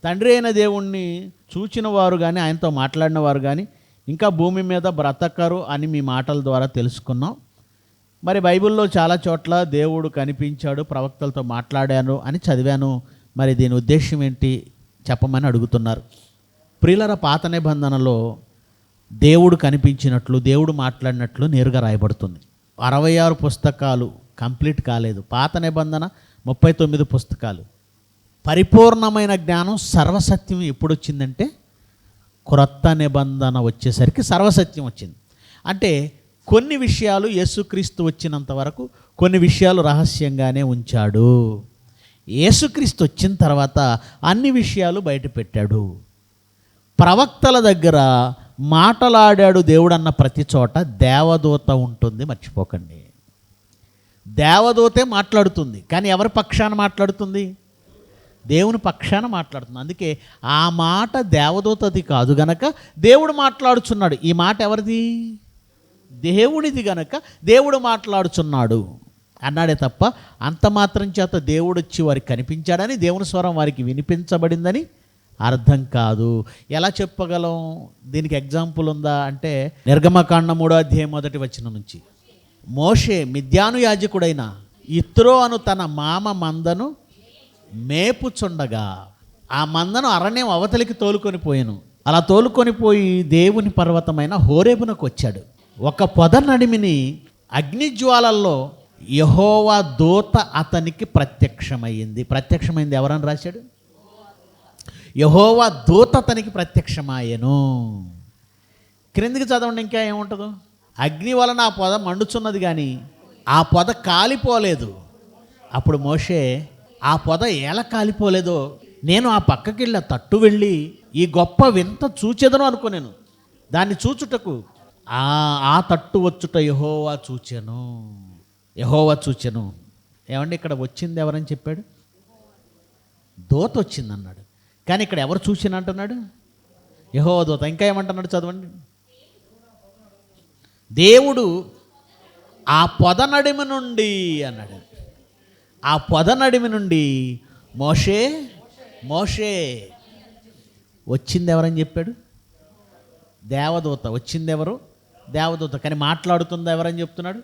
తండ్రి అయిన దేవుణ్ణి చూచిన వారు కానీ ఆయనతో మాట్లాడిన వారు కానీ ఇంకా భూమి మీద బ్రతకరు అని మీ మాటల ద్వారా తెలుసుకున్నాం. మరి బైబిల్లో చాలా చోట్ల దేవుడు కనిపించాడు, ప్రవక్తలతో మాట్లాడాను అని చదివాను. మరి దీని ఉద్దేశం ఏంటి చెప్పమని అడుగుతున్నారు. ప్రియులరా, పాత నిబంధనలో దేవుడు కనిపించినట్లు, దేవుడు మాట్లాడినట్లు నేరుగా రాయబడుతుంది. 66 పుస్తకాలు కంప్లీట్ కాలేదు. పాత నిబంధన 39 పుస్తకాలు. పరిపూర్ణమైన జ్ఞానం, సర్వసత్యం ఎప్పుడు వచ్చిందంటే క్రొత్త నిబంధన వచ్చేసరికి సర్వసత్యం వచ్చింది. అంటే కొన్ని విషయాలు యేసుక్రీస్తు వచ్చినంత వరకు కొన్ని విషయాలు రహస్యంగానే ఉంచాడు. యేసుక్రీస్తు వచ్చిన తర్వాత అన్ని విషయాలు బయట పెట్టాడు. ప్రవక్తల దగ్గర మాటలాడాడు దేవుడు అన్న ప్రతి చోట దేవదూత ఉంటుంది, మర్చిపోకండి. దేవదూతే మాట్లాడుతుంది, కానీ ఎవరి పక్షాన మాట్లాడుతుంది? దేవుని పక్షాన మాట్లాడుతుంది. అందుకే ఆ మాట దేవదూతది కాదు గనక దేవుడు మాట్లాడుచున్నాడు. ఈ మాట ఎవరిది? దేవునిది గనక దేవుడు మాట్లాడుచున్నాడు అన్నాడే తప్ప అంత మాత్రం చేత దేవుడు వచ్చి వారికి కనిపించాడని, దేవుని స్వరం వారికి వినిపించబడిందని అర్థం కాదు. ఎలా చెప్పగలం? దీనికి ఎగ్జాంపుల్ ఉందా అంటే నిర్గమకాండం 3వ అధ్యాయం 1వ వచనం నుంచి, మోషే మిద్యాను యాజకుడైన ఇత్రో అను తన మామ మందను మేపుచుండగా ఆ మందను అరణ్యం అవతలికి తోలుకొని పోయాను. అలా తోలుకొని పోయి దేవుని పర్వతమైన హోరేబునకు వచ్చాడు. ఒక పొద నడిమిని అగ్నిజ్వాలల్లో యెహోవా దూత అతనికి ప్రత్యక్షమైంది. ప్రత్యక్షమైంది ఎవరని రాశాడు? యెహోవా దూత అతనికి ప్రత్యక్షమాయెను. క్రిందికి చదవండి, ఇంకా ఏముంటుందో. అగ్ని వలన ఆ పొద మండుచున్నది కానీ ఆ పొద కాలిపోలేదు. అప్పుడు మోషే, ఆ పొద ఎలా కాలిపోలేదో నేను ఆ పక్కకి తట్టు వెళ్ళి ఈ గొప్ప వింత చూచెదను అనుకున్నాను. దాన్ని చూచుటకు ఆ తట్టు వచ్చుట యెహోవా చూచెను. యెహోవా చూచెను. ఏమండి, ఇక్కడ వచ్చింది ఎవరని చెప్పాడు? దూత వచ్చింది అన్నాడు. కానీ ఇక్కడ ఎవరు చూసిన అంటున్నాడు? యెహోవా దూత. ఇంకా ఏమంటున్నాడు చదవండి. దేవుడు ఆ పొద నడిమి నుండి అన్నాడు. ఆ పొద నడిమి నుండి మోషే మోషే వచ్చింది ఎవరని చెప్పాడు? దేవదూత. వచ్చింది ఎవరు? దేవదూత. కానీ మాట్లాడుతుందా ఎవరని చెప్తున్నాడు?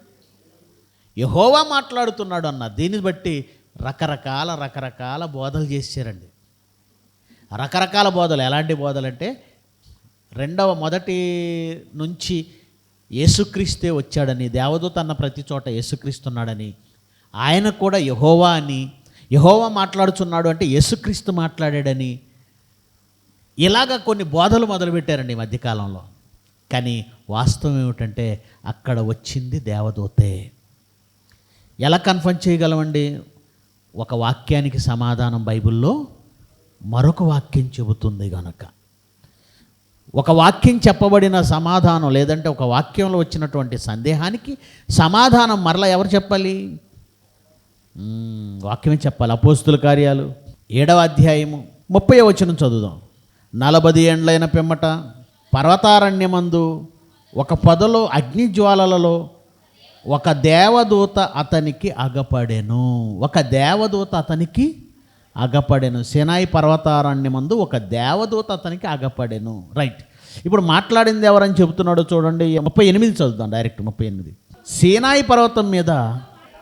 యెహోవా మాట్లాడుతున్నాడు అన్న. దీన్ని బట్టి రకరకాల బోధలు చేశారండి. రకరకాల బోధలు. ఎలాంటి బోధలు అంటే మొదటి నుంచి యేసుక్రీస్తే వచ్చాడని, దేవదూత అన్న ప్రతి చోట యేసుక్రీస్తున్నాడని, ఆయన కూడా యెహోవా అని, యెహోవా మాట్లాడుచున్నాడు అంటే యేసుక్రీస్తు మాట్లాడాడని, ఇలాగ కొన్ని బోధలు మొదలుపెట్టారండి ఈ మధ్యకాలంలో. కానీ వాస్తవం ఏమిటంటే అక్కడ వచ్చింది దేవదూతే. ఎలా కన్ఫర్మ్ చేయగలమండి? ఒక వాక్యానికి సమాధానం బైబిల్లో మరొక వాక్యం చెబుతుంది గనక. ఒక వాక్యం చెప్పబడిన సమాధానం, లేదంటే ఒక వాక్యంలో వచ్చినటువంటి సందేహానికి సమాధానం మరలా ఎవరు చెప్పాలి? వాక్యమే చెప్పాలి. అపోస్తుల కార్యాలు 7వ అధ్యాయము 30వ వచనం చదువుదాం. 40 ఏండ్లైన పిమ్మట పర్వతారణ్యమందు ఒక పొదలో అగ్నిజ్వాలలలో ఒక దేవదూత అతనికి అగపడెను. ఒక దేవదూత అతనికి అగపడెను. సినాయి పర్వతారణ్యమందు ఒక దేవదూత అతనికి అగపడెను. రైట్. ఇప్పుడు మాట్లాడింది ఎవరని చెబుతున్నాడో చూడండి. 38 చదువుతాం డైరెక్ట్. 38. సినాయి పర్వతం మీద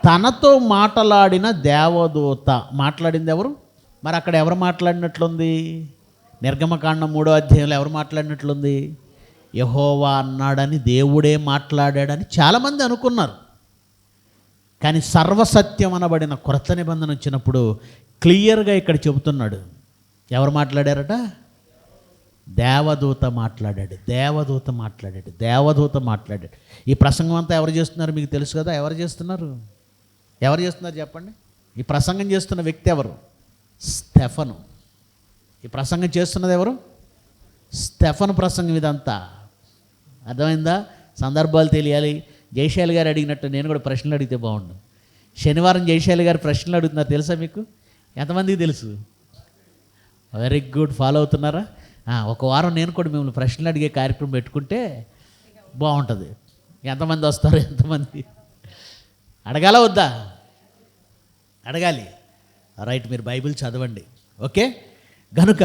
తనతో మాట్లాడిన దేవదూత. మాట్లాడింది ఎవరు? మరి అక్కడ ఎవరు మాట్లాడినట్లుంది? నిర్గమకాండం 3వ అధ్యాయంలో ఎవరు మాట్లాడినట్లుంది? యెహోవా అన్నాడని, దేవుడే మాట్లాడాడని చాలామంది అనుకున్నారు. కానీ సర్వసత్యం అనబడిన క్రొత్త నిబంధన వచ్చినప్పుడు క్లియర్గా ఇక్కడ చెబుతున్నాడు. ఎవరు మాట్లాడారట? దేవదూత మాట్లాడాడు. దేవదూత మాట్లాడాడు. దేవదూత మాట్లాడాడు. ఈ ప్రసంగం అంతా ఎవరు చేస్తున్నారు మీకు తెలుసు కదా. ఎవరు చేస్తున్నారు? ఎవరు చేస్తున్నారు చెప్పండి. ఈ ప్రసంగం చేస్తున్న వ్యక్తి ఎవరు? స్టెఫను. ఈ ప్రసంగం చేస్తున్నది ఎవరు? స్టెఫను ప్రసంగం ఇదంతా. అర్థమైందా? సందర్భాలు తెలియాలి. జయశాలి గారు అడిగినట్టు నేను కూడా ప్రశ్నలు అడిగితే బాగుండు. శనివారం జయశాలి గారు ప్రశ్నలు అడుగుతున్నారు, తెలుసా మీకు? ఎంతమందికి తెలుసు? Very good. ఫాలో అవుతున్నారా? ఒక వారం నేను కూడా మిమ్మల్ని ప్రశ్నలు అడిగే కార్యక్రమం పెట్టుకుంటే బాగుంటుంది. ఎంతమంది వస్తారు? ఎంతమంది అడగాల వద్దా? అడగాలి. రైట్. మీరు బైబిల్ చదవండి. ఓకే. గనుక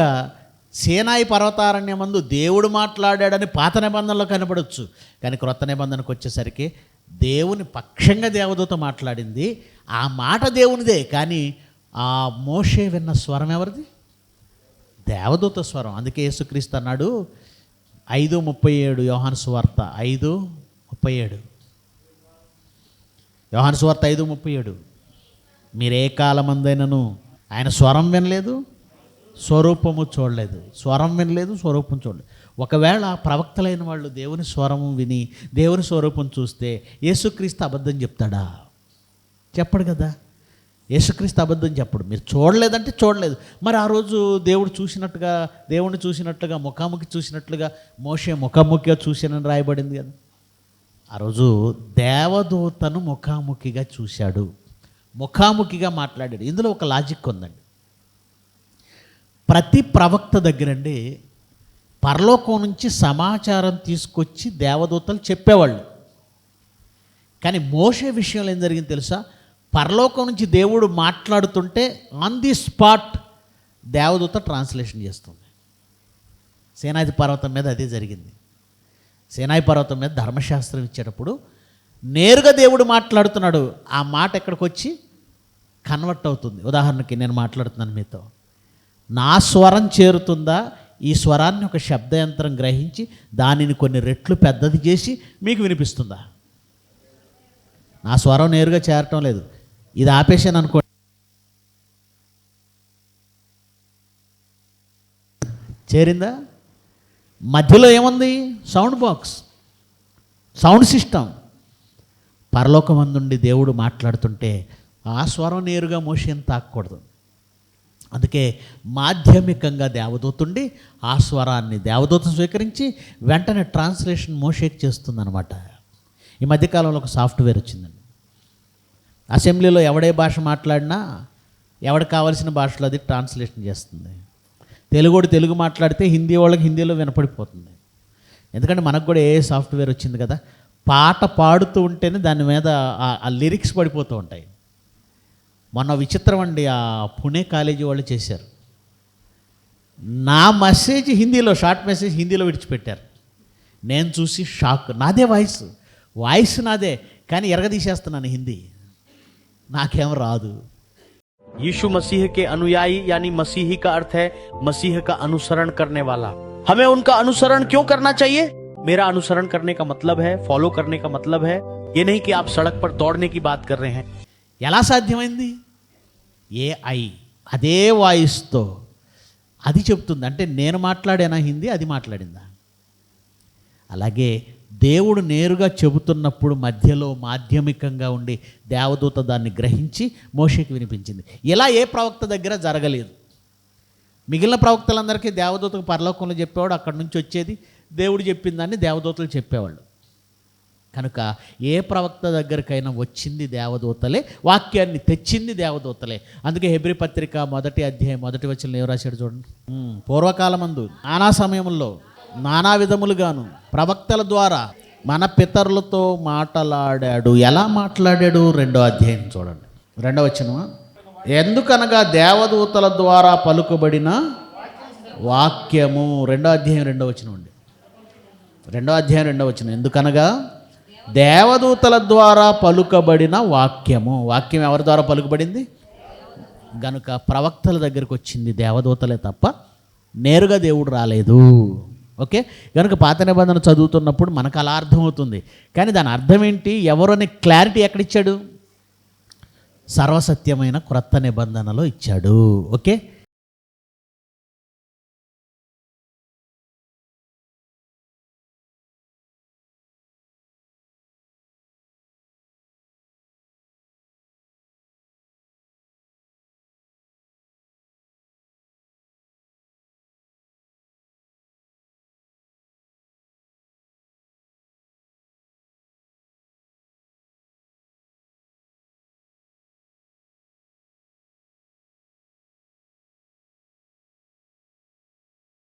సీనాయి పర్వతారణ్యమందు దేవుడు మాట్లాడాడని పాత నిబంధనలో కనపడవచ్చు, కానీ క్రొత్త నిబంధనకు వచ్చేసరికి దేవుని పక్షంగా దేవదూత మాట్లాడింది. ఆ మాట దేవునిదే, కానీ ఆ మోషే విన్న స్వరం ఎవరిది? దేవదూత స్వరం. అందుకే యేసుక్రీస్తు అన్నాడు 5:37 యోహాను సువార్త 5:37 యోహాను సువార్త 5:37 మీరే కాలమందైనను ఆయన స్వరం వినలేదు, స్వరూపము చూడలేదు. స్వరం వినలేదు, స్వరూపం చూడలేదు. ఒకవేళ ప్రవక్తలైన వాళ్ళు దేవుని స్వరము విని దేవుని స్వరూపం చూస్తే యేసుక్రీస్తు అబద్ధం చెప్తాడా? చెప్పడు కదా. యేసుక్రీస్తు అబద్ధం చెప్పడు. మీరు చూడలేదంటే చూడలేదు. మరి ఆ రోజు దేవుడిని చూసినట్లుగా ముఖాముఖి చూసినట్లుగా మోషే ముఖాముఖిగా చూశానని రాయబడింది కదా. ఆ రోజు దేవదూతను ముఖాముఖిగా చూశాడు, ముఖాముఖిగా మాట్లాడాడు. ఇందులో ఒక లాజిక్ ఉందండి. ప్రతి ప్రవక్త దగ్గరండి పరలోకం నుంచి సమాచారం తీసుకొచ్చి దేవదూతలు చెప్పేవాళ్ళు. కానీ మోషే విషయంలో ఏం జరిగింది తెలుసా? పరలోకం నుంచి దేవుడు మాట్లాడుతుంటే ఆన్ ది స్పాట్ దేవదూత ట్రాన్స్లేషన్ చేస్తుంది. సీనాయి పర్వతం మీద అదే జరిగింది. సీనాయి పర్వతం మీద ధర్మశాస్త్రం ఇచ్చేటప్పుడు నేరుగా దేవుడు మాట్లాడుతున్నాడు. ఆ మాట ఎక్కడికి వచ్చి కన్వర్ట్ అవుతుంది. ఉదాహరణకి నేను మాట్లాడుతున్నాను మీతో, నా స్వరం చేరుతుందా? ఈ స్వరాన్ని ఒక శబ్దయంత్రం గ్రహించి దానిని కొన్ని రెట్లు పెద్దది చేసి మీకు వినిపిస్తుందా? నా స్వరం నేరుగా చేరటం లేదు. ఇది ఆపేసాను అనుకో, చేరిందా? మధ్యలో ఏముంది? Sound box, sound system. పరలోకమందుండి దేవుడు మాట్లాడుతుంటే ఆ స్వరం నేరుగా మోషేని తాకూడదు. అందుకే మాధ్యమికంగా దేవదూతుండి ఆ స్వరాన్ని దేవదూత స్వీకరించి వెంటనే ట్రాన్స్లేషన్ మోషేకి చేస్తుందన్నమాట. ఈ మధ్యకాలంలో ఒక సాఫ్ట్వేర్ వచ్చిందండి. అసెంబ్లీలో ఎవడే భాష మాట్లాడినా ఎవడికి కావాల్సిన భాషలో అది ట్రాన్స్లేషన్ చేస్తుంది. తెలుగుడు తెలుగు మాట్లాడితే హిందీ వాళ్ళకి హిందీలో వినపడిపోతుంది. ఎందుకంటే మనకు కూడా ఏ సాఫ్ట్వేర్ వచ్చింది కదా, పాట పాడుతూ ఉంటేనే దాని మీద ఆ లిరిక్స్ పడిపోతూ ఉంటాయి. మొన్న విచిత్రం అండి, ఆ పుణే కాలేజీ వాళ్ళు చేశారు. నా మెసేజ్ హిందీలో, షార్ట్ మెసేజ్ హిందీలో విడిచిపెట్టారు. నేను చూసి షాక్. నాదే వాయిస్ నాదే, కానీ ఎరగదీసేస్తున్నాను హిందీ. నాకేం రాదు. यीशु मसीह के अनुयायी यानी मसीही का अर्थ है मसीह का अनुसरण करने वाला। हमें उनका अनुसरण क्यों करना चाहिए? मेरा अनुसरण करने का मतलब है, फॉलो करने का मतलब है ये नहीं कि आप सड़क पर दौड़ने की बात कर रहे हैं। ఎలా సాధ్యమైంది? AI అదే వాయిస్తో అది చెప్తుంది. అంటే నేను మాట్లాడానా హిందీ, అది మాట్లాడిందా? అలాగే దేవుడు నేరుగా చెబుతున్నప్పుడు మధ్యలో మాధ్యమికంగా ఉండి దేవదూత దాన్ని గ్రహించి మోషేకి వినిపించింది. ఇలా ఏ ప్రవక్త దగ్గర జరగలేదు. మిగిలిన ప్రవక్తలందరికీ దేవదూతకు పరలోకంలో చెప్పేవాడు, అక్కడి నుంచి వచ్చేది దేవుడు చెప్పిందాన్ని దేవదూతలు చెప్పేవాళ్ళు. కనుక ఏ ప్రవక్త దగ్గరికైనా వచ్చింది దేవదూతలే, వాక్యాన్ని తెచ్చింది దేవదూతలే. అందుకే హెబ్రీ పత్రిక 1వ అధ్యాయం 1వ వచనంలో ఏం రాశాడు చూడండి. పూర్వకాలమందు నానా సమయంలో నానా విధములుగాను ప్రవక్తల ద్వారా మన పితరులతో మాట్లాడాడు. ఎలా మాట్లాడాడు? 2వ అధ్యాయం చూడండి, 2వ వచనం. ఎందుకనగా దేవదూతల ద్వారా పలుకుబడిన వాక్యము. 2వ అధ్యాయం 2వ వచనం అండి. 2వ అధ్యాయం 2వ వచనం. ఎందుకనగా దేవదూతల ద్వారా పలుకబడిన వాక్యము. వాక్యం ఎవరి ద్వారా పలుకబడింది? గనుక ప్రవక్తల దగ్గరికి వచ్చింది దేవదూతలే తప్ప నేరుగా దేవుడు రాలేదు. ఓకే, కనుక పాత నిబంధన చదువుతున్నప్పుడు మనకు అలా అర్థమవుతుంది. కానీ దాని అర్థం ఏంటి, ఎవరని క్లారిటీ ఎక్కడిచ్చాడు? సర్వసత్యమైన క్రొత్త నిబంధనలో ఇచ్చాడు. ఓకే.